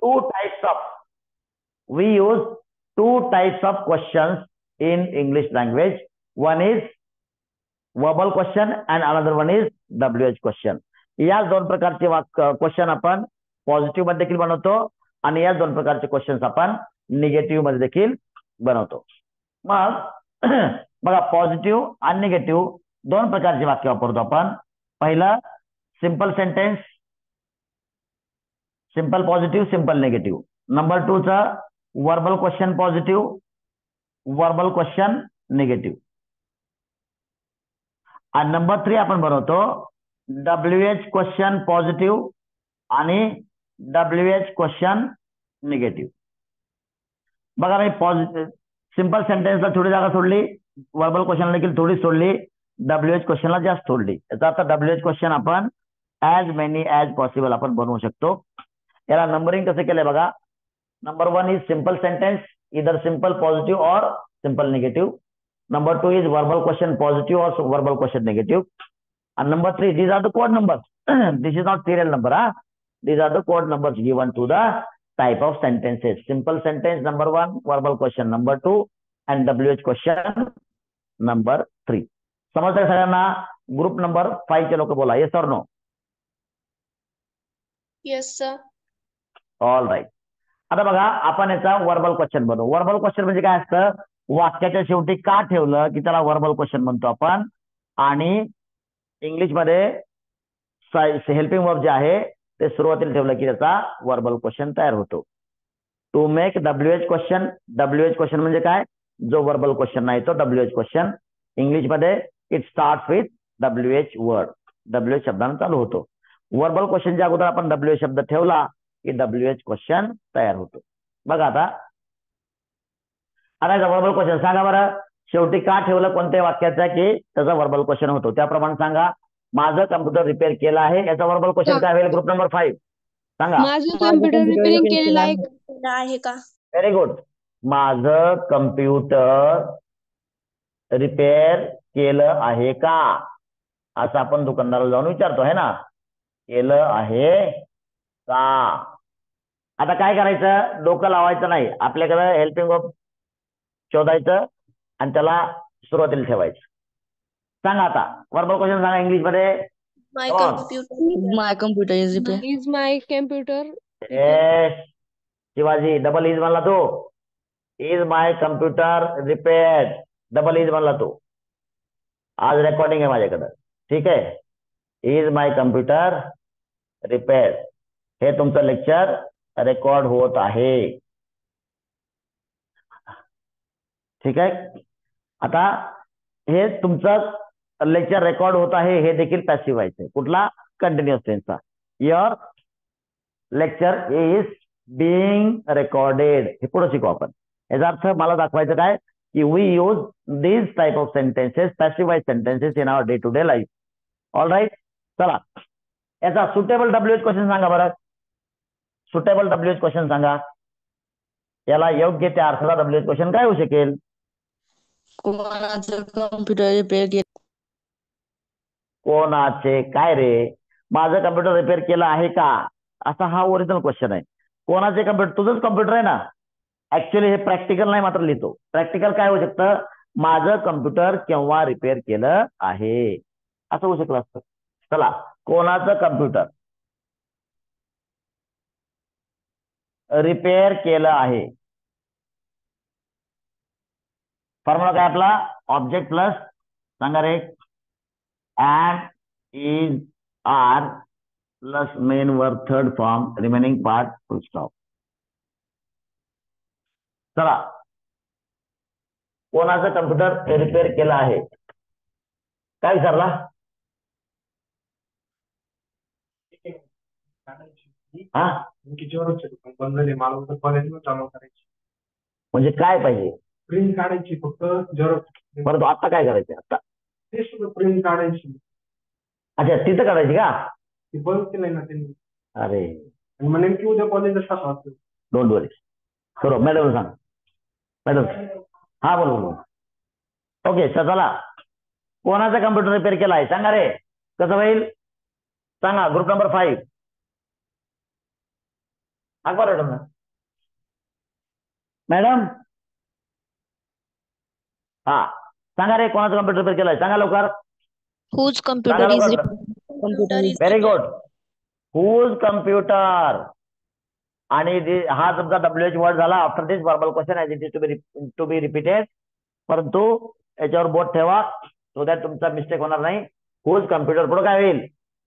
two types of we use two types of questions in English language. One is verbal question and another one is WH question. या दोन प्रकारचे question आपण positive मध्ये देखील बनवतो आणि या दोन प्रकारचे क्वेश्चन्स आपण निगेटिव्ह मध्ये देखील बनवतो. मग बघा पॉझिटिव्ह आणि निगेटिव्ह दोन प्रकारचे वाक्य वापरतो आपण. पहिलं simple sentence, simple positive, simple negative. Number 2 चा verbal question positive, verbal question negative. आणि नंबर 3 आपण बनवतो WH क्वेश्चन पॉझिटिव्ह आणि WH क्वेश्चन निगेटिव्ह. बघा मी पॉझिटिव्ह सिंपल सेंटेन्सला थोडी जागा सोडली, वर्बल क्वेश्चनला देखील थोडी सोडली, WH क्वेश्चनला जास्त सोडली. याचा अर्थ WH क्वेश्चन आपण ऍज मेनी ऍज पॉसिबल आपण बनवू शकतो. याला नंबरिंग कसं केलंय बघा. नंबर 1 इज सिंपल सेंटेन्स, इधर सिंपल पॉझिटिव्ह और simple negative. Number 2 is verbal question positive or verbal question negative. And number 3, these are the code numbers. This is not serial number. These are the code numbers given to the type of sentences. Simple sentence number 1, verbal question number 2, and WH question number 3. समजतंय सगळ्यांना? Group number 5 चे लोक बोला, yes और no? Yes sir. All right. आता बघा आपण याचा वर्बल क्वेश्चन बनवू. वर्बल क्वेश्चन म्हणजे काय असतं, वाक्याच्या शेवटी का ठेवलं की त्याला वर्बल क्वेश्चन म्हणतो आपण. आणि इंग्लिशमध्ये हेल्पिंग वर्ब जे आहे ते सुरुवातीला ठेवलं की त्याचा वर्बल क्वेश्चन तयार होतो. To make WH question. WH question म्हणजे काय, जो वर्बल क्वेश्चन नाही तो WH क्वेश्चन. इंग्लिशमध्ये it start with WH word, WH शब्दाने चालू होतो. वर्बल क्वेश्चनच्या अगोदर आपण WH शब्द ठेवला की WH क्वेश्चन तयार होतो. बघा आता वर्बल क्वेश्चन सांगा बरं, शेवटी का ठेवलं कोणत्या वाक्याचा की त्याचा वर्बल क्वेश्चन होतो. त्याप्रमाणे सांगा, माझं कम्प्युटर रिपेअर केलं आहे, याचा वर्बल क्वेश्चन काय होईल? ग्रुप नंबर 5 सांगा. माझं कम्प्युटर रिपेअरिंग केलेलं आहे का? Very good. माझं कम्प्युटर रिपेअर केलं आहे का, असं आपण दुकानदाराला जाऊन विचारतो आहे ना. केलं आहे का. आता काय करायचं, डोकं लावायचं नाही, आपल्याकडे हेल्पिंग वर्ब शोधायचं आणि त्याला सुरुवातीला ठेवायचं. सांगा आता वर्बल क्वेश्चन सांगा इंग्लिश मध्ये. My computer is my computer. Shivaji double is म्हणला तो. Is my computer repaired, double is म्हणला तो. आज रेकॉर्डिंग आहे माझ्याकडं, ठीक आहे. इज माय कम्प्युटर रिपेअर्ड, हे तुमचं लेक्चर रेकॉर्ड होत आहे, ठीक आहे. आता हे तुमचं लेक्चर रेकॉर्ड होत आहे हे देखील पॅसिव्ह व्हायचं. कुठला? कंटिन्युअस टेन्सचा. Your lecture is being recorded, हे पुढे शिकू आपण. याचा अर्थ मला दाखवायचं काय की we use this type of sentences, passive wise sentences in our day to day life. All right. चला याचा सुटेबल WH क्वेश्चन सांगा बरं. सुटेबल WH क्वेश्चन सांगा. याला योग्य त्या अर्थाचा WH क्वेश्चन काय होऊ शकेल? कोणाचं कम्प्युटर रिपेअर केलं. कोणाचे काय रे, माझं कम्प्युटर रिपेअर केलं आहे का, असा हा ओरिजिनल क्वेश्चन आहे. कोणाचे कम्प्युटर? तुझंच कम्प्युटर आहे ना. ऍक्च्युअली हे प्रॅक्टिकल नाही मात्र लिहितो. प्रॅक्टिकल काय होऊ शकतं, माझं कम्प्युटर केव्हा रिपेअर केलं आहे, असं होऊ शकलं असतं. चला कोणाचं कम्प्युटर रिपेअर केलं आहे. फॉर्म्युला काय आपला, ऑब्जेक्ट प्लस सांगा रे, and is are plus main verb third form remaining part full stop. चला कोणाचं कम्प्युटर रिपेअर केलं आहे, काय विचारला? म्हणजे काय पाहिजे? प्रिंट काढायची फक्त झेरॉक्स. परंतु आता काय करायचं? आता ते सुद्धा प्रिंट काढायची. अच्छा तिथं काढायची का? ती बंद केलंय ना त्यांनी. अरे आणि मग नेमकी उद्या कॉलेजला 7 वाजता. डोंट वरी. बरोबर मॅडम सांग. मॅडम हा बोल. ओके चला कोणाचा कम्प्युटर रिपेअर केला आहे सांगा रे, कसं होईल सांगा. ग्रुप नंबर 5 मॅडम मॅडम हा सांगा रे, कोणाचा कम्प्युटर रिपेअर केलाय सांगा लवकर. Whose computer सांगा is लवकर. computer is very good. Whose computer. आणि हा तुमचा WH वर्ड झाला. After this verbal question as it is to be repeated. परंतु याच्यावर बोट ठेवा सो दॅट तुमचा मिस्टेक होणार नाही. हुज कम्प्युटर पुढे काय होईल?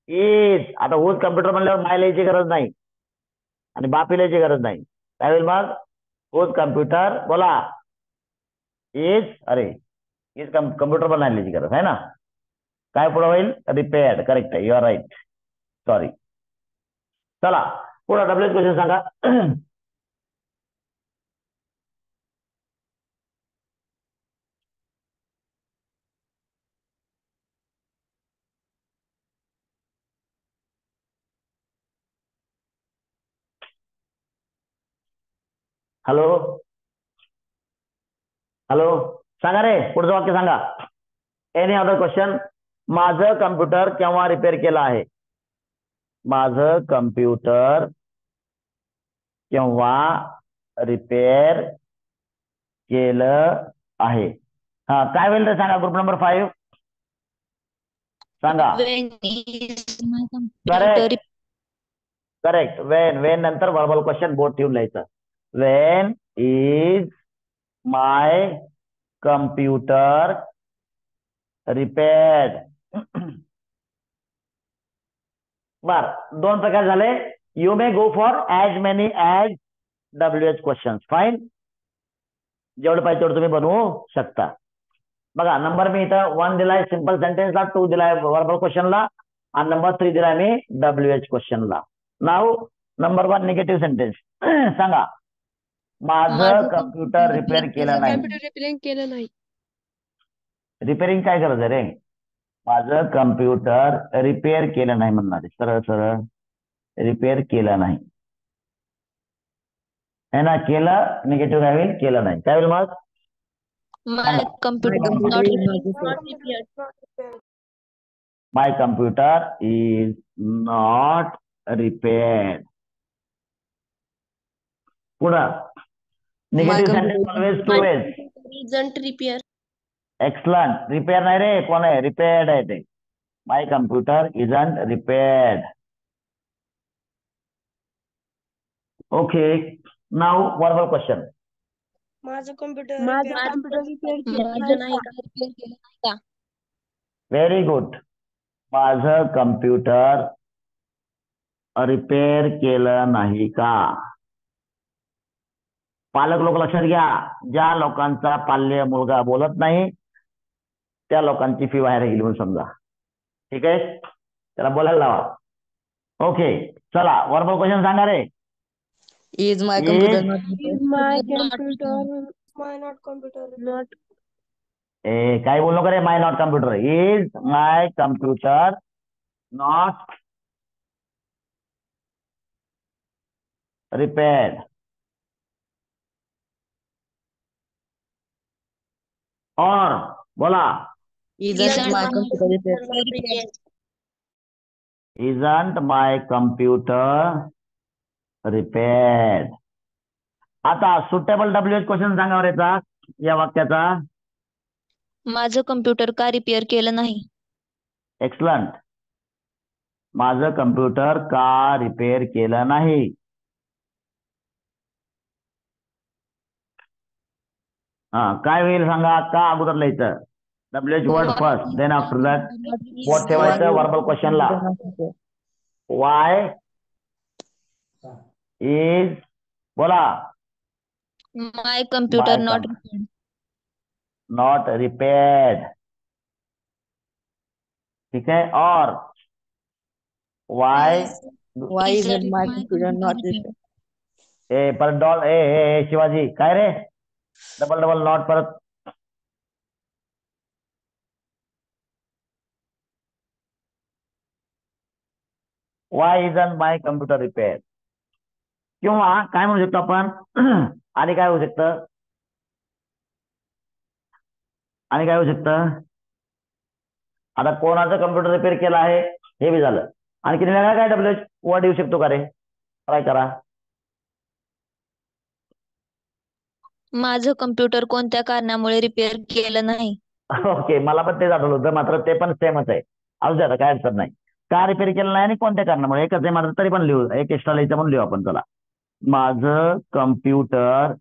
इज. आता हुज कम्प्युटर म्हणल्यावर माय लिहायची गरज नाही आणि बाप लिहायची गरज नाही. काय होईल मग? हुज कम्प्युटर बोला इज. अरे इज कम्प्युटर पण नाही लिहायची गरज आहे ना. काय पुढे होईल? रिपेअर्ड. करेक्ट आहे. You are right. सॉरी. चला पुढे WH क्वेश्चन सांगा. हॅलो हॅलो सांगा रे, पुढचं वाक्य सांगा. Any other question. माझं कम्प्युटर केव्हा रिपेअर केलं आहे? माझं कम्प्युटर केव्हा रिपेअर केलं आहे? हा काय होईल ते सांगा. ग्रुप नंबर 5 सांगा. when is my correct computer correct. Wien नंतर वर्बल क्वेश्चन बोर्ड ठेवून लिहायचं. Wien is my computer repaired. बर, दोन प्रकार झाले. You may go for as many as WH question. Fine. जेवढं पाहिजे तेवढं तुम्ही बनवू शकता. बघा नंबर मी इथं 1 दिलाय सिंपल सेंटेन्सला, 2 दिलाय वर्बल क्वेश्चनला आणि नंबर 3 दिलाय मी WH क्वेश्चनला. नाव नंबर 1 निगेटिव्ह सेंटेन्स सांगा. माझं कम्प्युटर रिपेअर केलं नाही. रिपेअरिंग केलं नाही. रिपेअरिंग काय गरज आहे रे? माझं कम्प्युटर रिपेअर केलं नाही म्हणणार आहे. सरळ सरळ रिपेअर केलं नाही है ना. केलं निगेटिव्ह काय होईल? केलं नाही. काय होईल मग? My computer not repaired. My computer is not repaired. पुढं negative sentence always 2 ways. Isn't repair. Excellent. Repair नाही रे, कोण आहे? रिपेअर्ड आहे ते. My computer isn't repaired. Okay. नाव वर्बल क्वेश्चन. माझं कम्प्युटर रिपेअर नाही का? Very good. माझं कम्प्युटर रिपेअर केलं नाही का? पालक लोक लक्षात घ्या. ज्या लोकांचा पाल्य मुलगा बोलत नाही त्या लोकांची फी बाहेर गेली म्हणून समजा. ठीक आहे, त्याला बोलायला लावा. ओके चला वर्बल क्वेश्चन सांगा रे. Is my computer not not काय बोलू नका रे. My not computer. Is my computer not repaired. और बोला. isn't my computer repaired. isn't my computer repaired. आता सुटेबल WH क्वेश्चन सांगा बरं याचा, या वाक्याचा. माझं कम्प्युटर का रिपेअर केलं नाही? एक्सलंट. माझं कम्प्युटर का रिपेअर केलं नाही? हा काय होईल सांगा. का अगोदर लिहायचं. WH word first, then after that बोट ठेवायचं वर्बल क्वेश्चनला. वाय इज बोला. My computer not repaired. Not repaired. ठीक है. और why Why isn't my computer not repaired? परत डॉल शिवाजी काय रे. डबल डबल नॉट परत. Why isn't my computer repair. किंवा काय म्हणू शकतो आपण. आणि काय होऊ शकतं. आणि काय होऊ शकतं. आता कोणाचं कम्प्युटर रिपेअर केलं आहे हे बी झालं. आणखी वेगळा काय WH वर्ड येऊ शकतो का रे. ट्राय करा. माझं कम्प्युटर कोणत्या कारणामुळे रिपेअर केलं नाही? ओके, मला पण तेच आठवलं होतं, मात्र ते पण सेमच आहे. असू द्या, आता काय अडचण नाही. का रिपेअर केलं नाही आणि कोणत्या कारणामुळे एकच आहे, मात्र तरी पण लिहू, एक एक्स्ट्रा लिहायचं म्हणून लिहू आपण. चला, माझं कम्प्युटर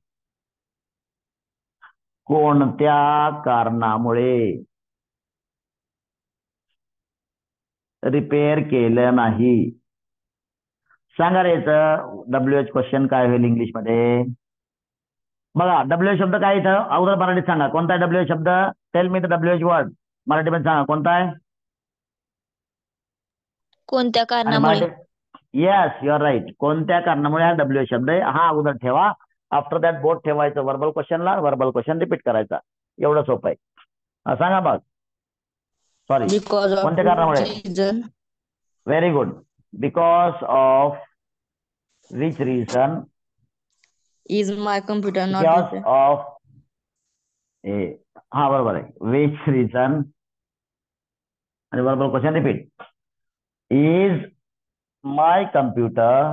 कोणत्या कारणामुळे रिपेअर केलं नाही? सांगा रे, WH क्वेश्चन काय होईल इंग्लिश मध्ये? बघा, WH शब्द काय इथं अगोदर मराठीत सांगा, कोणता आहे WH शब्द? Tell me the WH word. मराठीमध्ये सांगा कोणता आहे? कोणत्या आणि कारणामुळे? मराठी, येस, युअर राईट. कोणत्या कारणामुळे हा WH शब्द आहे, हा अगोदर ठेवा. आफ्टर दॅट बोट ठेवायचं वर्बल क्वेश्चनला, वर्बल क्वेश्चन रिपीट करायचा. एवढं सोपं आहे. सांगा मग. सॉरी, Because of कोणत्या which कारणामुळे? reason very good. Because of which reason? is my computer not because repaired? Of, हा बरोबर आहे. विच रिझन आणि verbal question repeat. Is my computer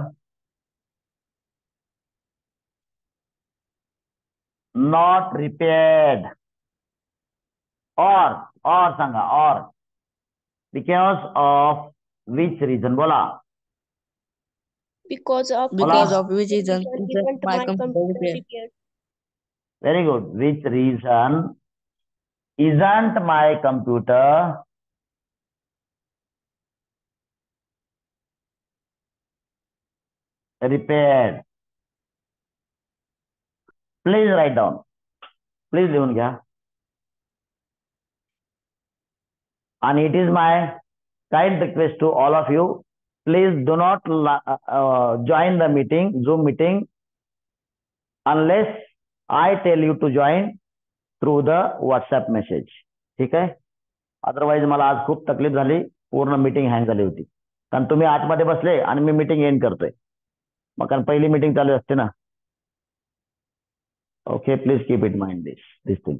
not repaired? और सांगा, और बिकॉज ऑफ विच रिझन. बोला. Because of Because Hola. of which reason isn't my computer repaired? repaired. Very good. Which reason isn't my computer repaired? Please write down. Please लिहून घ्या. And it is my kind request to all of you. Please do not join the meeting, Zoom meeting, unless I tell you to join through the WhatsApp message. ठीक आहे? Otherwise मला आज खूप तकलीफ झाली, पूर्ण मीटिंग हँग झाली होती. कारण तुम्ही आतमध्ये बसले आणि मी मीटिंग एंड करतोय. मग कारण पहिली मीटिंग चालू असते ना. Okay, please keep it mind this thing.